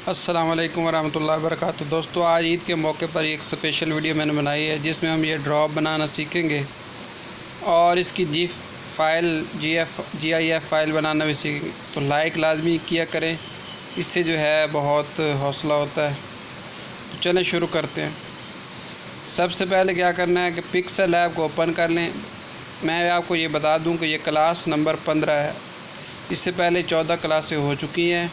अस्सलाम वालेकुम वरहमतुल्लाहि वबरकातुहू। दोस्तों, आज ईद के मौके पर एक स्पेशल वीडियो मैंने बनाई है जिसमें हम ये ड्रॉप बनाना सीखेंगे और इसकी GIF फ़ाइल बनाना भी सीखेंगे। तो लाइक लाजमी किया करें, इससे जो है बहुत हौसला होता है। तो चलें शुरू करते हैं। सबसे पहले क्या करना है कि पिक्सल ऐप को ओपन कर लें। मैं आपको ये बता दूं कि ये क्लास नंबर 15 है। इससे पहले 14 क्लासें हो चुकी हैं।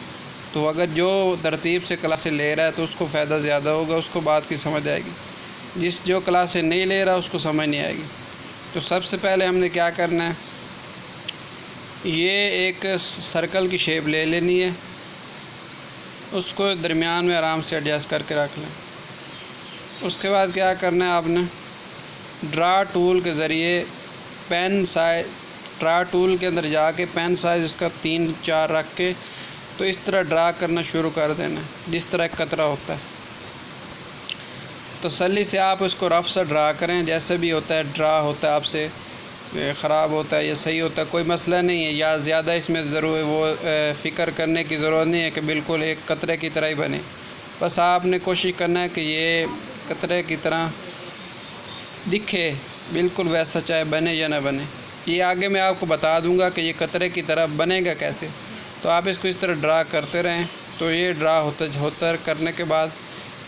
तो अगर जो तरतीब से क्लासें ले रहा है तो उसको फ़ायदा ज़्यादा होगा, उसको बात की समझ आएगी। जो क्लासें नहीं ले रहा उसको समझ नहीं आएगी। तो सबसे पहले हमने क्या करना है, ये एक सर्कल की शेप ले लेनी है, उसको दरमियान में आराम से एडजस्ट करके रख लें। उसके बाद क्या करना है, आपने ड्रा टूल के ज़रिए ड्रा टूल के अंदर जाके पेन साइज़ इसका 3-4 रख के तो इस तरह ड्रा करना शुरू कर देना, जिस तरह कतरा होता है। तसल्ली से आप इसको रफ सा ड्रा करें, जैसे भी होता है ड्रा होता है, आपसे ख़राब होता है या सही होता है कोई मसला नहीं है। या ज़्यादा इसमें फ़िक्र करने की ज़रूरत नहीं है कि बिल्कुल एक कतरे की तरह ही बने। बस आपने कोशिश करना है कि ये कतरे की तरह दिखे, बिल्कुल वैसा चाहे बने या ना बने। ये आगे मैं आपको बता दूंगा कि ये कतरे की तरह बनेगा कैसे। तो आप इसको इस तरह ड्रा करते रहें। तो ये ड्रा होता करने के बाद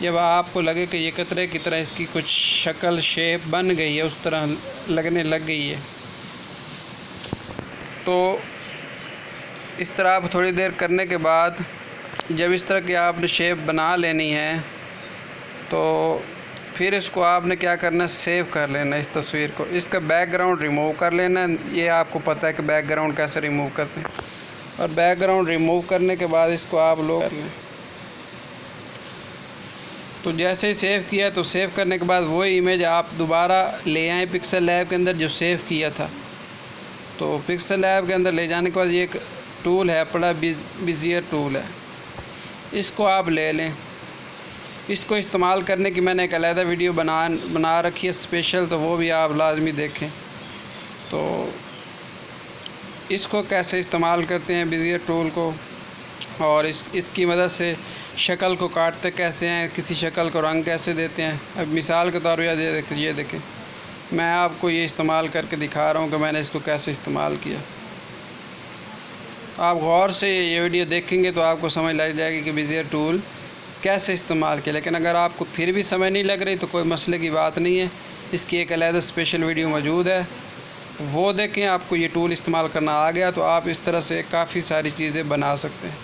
जब आपको लगे कि ये कतरे की तरह इसकी कुछ शक्ल शेप बन गई है, उस तरह लगने लग गई है, तो इस तरह आप थोड़ी देर करने के बाद जब इस तरह की आपने शेप बना लेनी है तो फिर इसको आपने क्या करना है, सेव कर लेना इस तस्वीर को। इसका बैकग्राउंड रिमूव कर लेना। ये आपको पता है कि बैकग्राउंड कैसे रिमूव करते हैं। और बैकग्राउंड रिमूव करने के बाद इसको आप लोग कर लें। तो जैसे ही सेव किया तो सेव करने के बाद वही इमेज आप दोबारा ले आएँ पिक्सल लैब के अंदर जो सेव किया था। तो पिक्सल लैब के अंदर ले जाने के बाद ये एक टूल है पड़ा, बेजियर टूल है, इसको आप ले लें। इसको इस्तेमाल करने की मैंने एक अलहदा वीडियो बना रखी है स्पेशल, तो वो भी आप लाजमी देखें। तो इसको कैसे इस्तेमाल करते हैं बेजियर टूल को, और इसकी मदद से शक्ल को काटते कैसे हैं, किसी शक्ल को रंग कैसे देते हैं। अब मिसाल के तौर पर ये देखें, मैं आपको ये इस्तेमाल करके दिखा रहा हूँ कि मैंने इसको कैसे इस्तेमाल किया। आप गौर से ये वीडियो देखेंगे तो आपको समझ लग जाएगी कि बेजियर टूल कैसे इस्तेमाल किया। लेकिन अगर आपको फिर भी समझ नहीं लग रही तो कोई मसले की बात नहीं है, इसकी एक अलहदा स्पेशल वीडियो मौजूद है, तो वो देखें। आपको ये टूल इस्तेमाल करना आ गया तो आप इस तरह से काफ़ी सारी चीज़ें बना सकते हैं।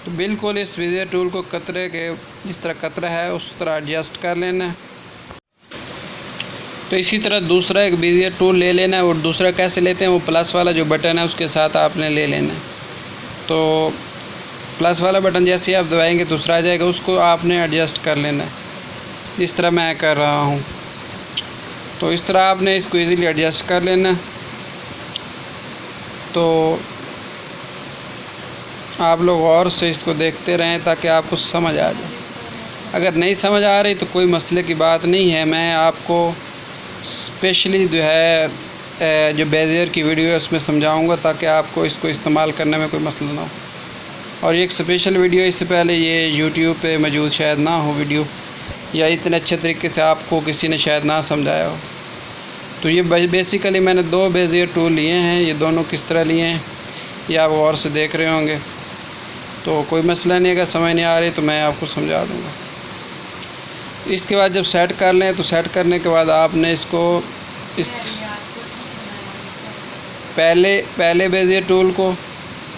तो बिल्कुल इस बेजियर टूल को कतरे के जिस तरह कतरा है उस तरह एडजस्ट कर लेना है। तो इसी तरह दूसरा एक बेजियर टूल ले लेना है। और दूसरा कैसे लेते हैं, वो प्लस वाला जो बटन है उसके साथ आपने ले लेना है। तो प्लस वाला बटन जैसे ही आप दबाएंगे दूसरा आ जाएगा, उसको आपने एडजस्ट कर लेना है जिस तरह मैं कर रहा हूँ। तो इस तरह आपने इसको इजीली एडजस्ट कर लेना। तो आप लोग और से इसको देखते रहें ताकि आपको समझ आ जाए। अगर नहीं समझ आ रही तो कोई मसले की बात नहीं है, मैं आपको स्पेशली जो है जो बेजियर की वीडियो है उसमें समझाऊंगा ताकि आपको इसको इस्तेमाल करने में कोई मसला ना हो। और एक स्पेशल वीडियो इससे पहले ये यूट्यूब पे मौजूद शायद ना हो वीडियो, या इतने अच्छे तरीके से आपको किसी ने शायद ना समझाया हो। तो ये बेसिकली मैंने 2 बेजियर टूल लिए हैं। ये दोनों किस तरह लिए हैं ये आप गौर से देख रहे होंगे। तो कोई मसला नहीं, अगर समझ नहीं आ रही तो मैं आपको समझा दूँगा। इसके बाद जब सेट कर लें तो सेट करने के बाद आपने इसको इस पहले बेजियर टूल को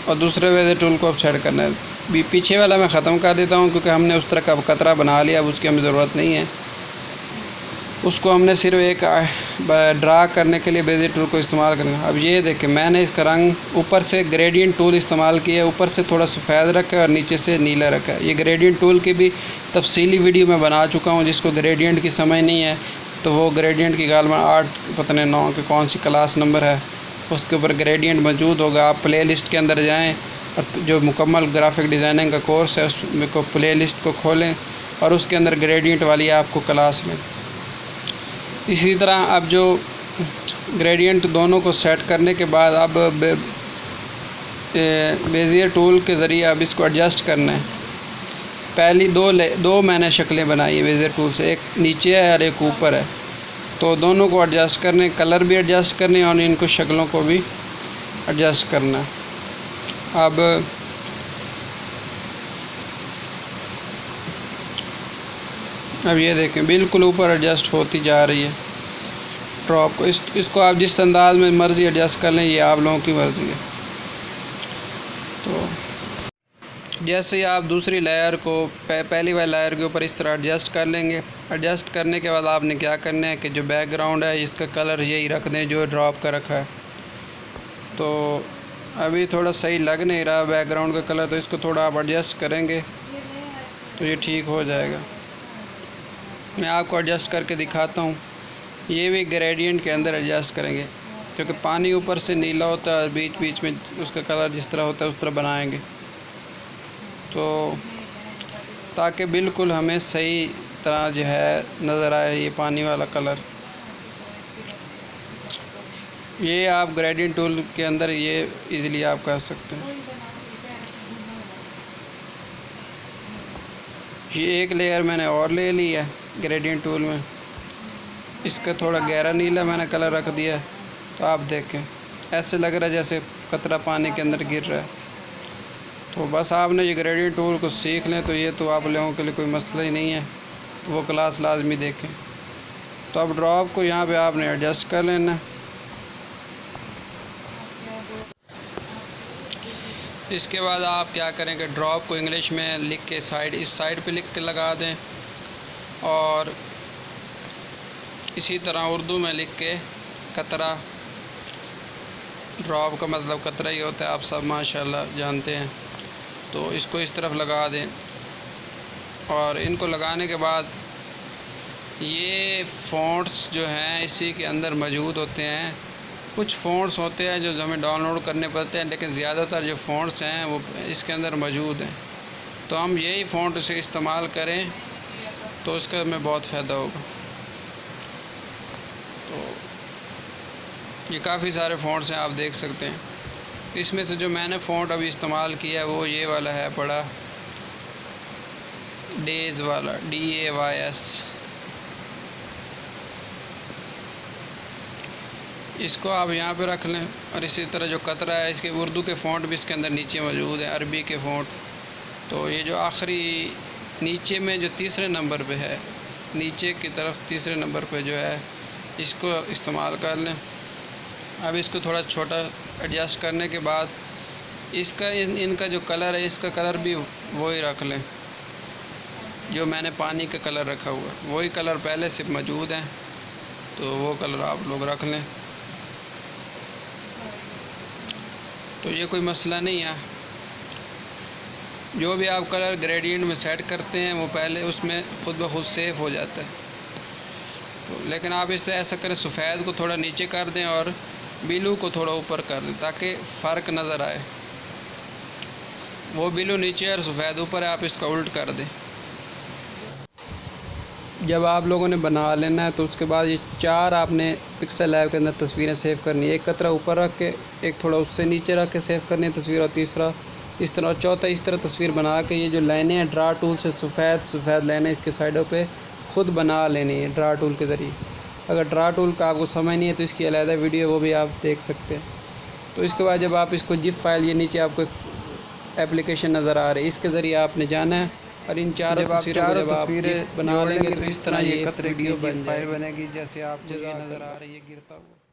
और दूसरे बेजियर टूल को अब सेट करना है। पीछे वाला मैं ख़त्म कर देता हूँ क्योंकि हमने उस तरह का कतरा बना लिया, अब उसकी हमें ज़रूरत नहीं है। उसको हमने सिर्फ एक ड्रा करने के लिए बेजियर टूल को इस्तेमाल करना। अब ये देखें, मैंने इसका रंग ऊपर से ग्रेडियंट टूल इस्तेमाल किया, ऊपर से थोड़ा सफ़ेद रखा है और नीचे से नीला रखा है। ये ग्रेडियंट टूल की भी तफसीली वीडियो मैं बना चुका हूँ। जिसको ग्रेडियंट की समझ नहीं है तो वो ग्रेडियंट की गाल में 8 पता नहीं 9 की कौन सी क्लास नंबर है, उसके ऊपर ग्रेडियंट मौजूद होगा। आप प्ले लिस्ट के अंदर जाएँ और जो मुकम्मल ग्राफिक डिज़ाइनिंग का कोर्स है उसमें को प्ले लिस्ट को खोलें और उसके अंदर ग्रेडियंट वाली आपको क्लास में। इसी तरह अब जो ग्रेडियंट दोनों को सेट करने के बाद अब बेजियर टूल के ज़रिए अब इसको एडजस्ट करना है। पहली दो मैंने शक्लें बनाई है बेज़ियर टूल से, एक नीचे है और एक ऊपर है। तो दोनों को एडजस्ट करने, कलर भी एडजस्ट करने और इनको शक्लों को भी एडजस्ट करना। अब ये देखें बिल्कुल ऊपर एडजस्ट होती जा रही है ड्रॉप को। इसको आप जिस अंदाज में मर्ज़ी एडजस्ट कर लें, ये आप लोगों की मर्ज़ी है। तो जैसे ही आप दूसरी लेयर को पहली वाली लेयर के ऊपर इस तरह एडजस्ट कर लेंगे। एडजस्ट करने के बाद आपने क्या करना है कि जो बैकग्राउंड है इसका कलर यही रख दें जो ड्रॉप का रखा है। तो अभी थोड़ा सही लग नहीं रहा बैकग्राउंड का कलर, तो इसको थोड़ा आप एडजस्ट करेंगे तो ये ठीक हो जाएगा। मैं आपको एडजस्ट करके दिखाता हूँ। ये भी ग्रेडियंट के अंदर एडजस्ट करेंगे, क्योंकि पानी ऊपर से नीला होता है, बीच बीच में उसका कलर जिस तरह होता है उस तरह बनाएंगे, तो ताकि बिल्कुल हमें सही तरह जो है नज़र आए ये पानी वाला कलर। ये आप ग्रेडियंट टूल के अंदर ये इजीली आप कर सकते हैं। ये एक लेयर मैंने और ले ली है ग्रेडियंट टूल में, इसका थोड़ा गहरा नीला मैंने कलर रख दिया है। तो आप देखें ऐसे लग रहा है जैसे कतरा पानी के अंदर गिर रहा है। तो बस आपने ये ग्रेडियंट टूल को सीख लें तो ये तो आप लोगों के लिए कोई मसला ही नहीं है, तो वो क्लास लाजमी देखें। तो अब ड्रॉप को यहाँ पे आपने एडजस्ट कर लेना। इसके बाद आप क्या करें कि ड्रॉप को इंग्लिश में लिख के इस साइड पे लिख के लगा दें, और इसी तरह उर्दू में लिख के कतरा, ड्रॉप का मतलब कतरा ही होता है, आप सब माशाल्लाह जानते हैं। तो इसको इस तरफ लगा दें, और इनको लगाने के बाद ये फ़ॉन्ट्स जो हैं इसी के अंदर मौजूद होते हैं। कुछ फ़ॉन्ट्स होते हैं जो हमें डाउनलोड करने पड़ते हैं, लेकिन ज़्यादातर जो फ़ॉन्ट्स हैं वो इसके अंदर मौजूद हैं। तो हम यही फ़ॉन्ट से इस्तेमाल करें तो उसका हमें बहुत फ़ायदा होगा। तो ये काफ़ी सारे फ़ॉन्ट्स हैं, आप देख सकते हैं। इसमें से जो मैंने फ़ॉन्ट अभी इस्तेमाल किया है वो ये वाला है, बड़ा डेज़ वाला, DAYS। इसको आप यहाँ पे रख लें। और इसी तरह जो कतरा है इसके उर्दू के फ़ॉन्ट भी इसके अंदर नीचे मौजूद है, अरबी के फ़ॉन्ट। तो ये जो आखिरी नीचे में जो तीसरे नंबर पे है, नीचे की तरफ तीसरे नंबर पे जो है, इसको इस्तेमाल कर लें। अब इसको थोड़ा छोटा एडजस्ट करने के बाद इसका इनका जो कलर है इसका कलर भी वही रख लें जो मैंने पानी का कलर रखा हुआ है, वही कलर पहले से मौजूद है, तो वो कलर आप लोग रख लें। तो ये कोई मसला नहीं है। जो भी आप कलर ग्रेडियंट में सेट करते हैं वो पहले उसमें खुद ब खुद सेव हो जाता है। तो लेकिन आप इससे ऐसा करें, सफ़ेद को थोड़ा नीचे कर दें और ब्लू को थोड़ा ऊपर कर दें ताकि फ़र्क नज़र आए। वो ब्लू नीचे और सफ़ेद ऊपर है, आप इसका उल्ट कर दें। जब आप लोगों ने बना लेना है तो उसके बाद ये 4 आपने पिक्सल लैब के अंदर तस्वीरें सेव करनी है। एक कतरा ऊपर रख के, एक थोड़ा उससे नीचे रख के सेव करनी है तस्वीर, और तीसरा इस तरह, और चौथा इस तरह तस्वीर बना के ये जो लाइनें हैं ड्रा टूल से सफ़ेद लाइनें इसके साइडों पे खुद बना लेनी है ड्रा टूल के ज़रिए। अगर ड्रा टूल का आपको समझ नहीं है तो इसकी अलहदा वीडियो वो भी आप देख सकते हैं। तो इसके बाद जब आप इसको जिप फाइल, ये नीचे आपको एप्लीकेशन नज़र आ रही है, इसके ज़रिए आपने जाना है और इन चारों तस्वीरें बना लेंगे तो इस तरह ये वीडियो फाइल बनेगी जैसे आप नज़र आ रही है गिरता हुआ।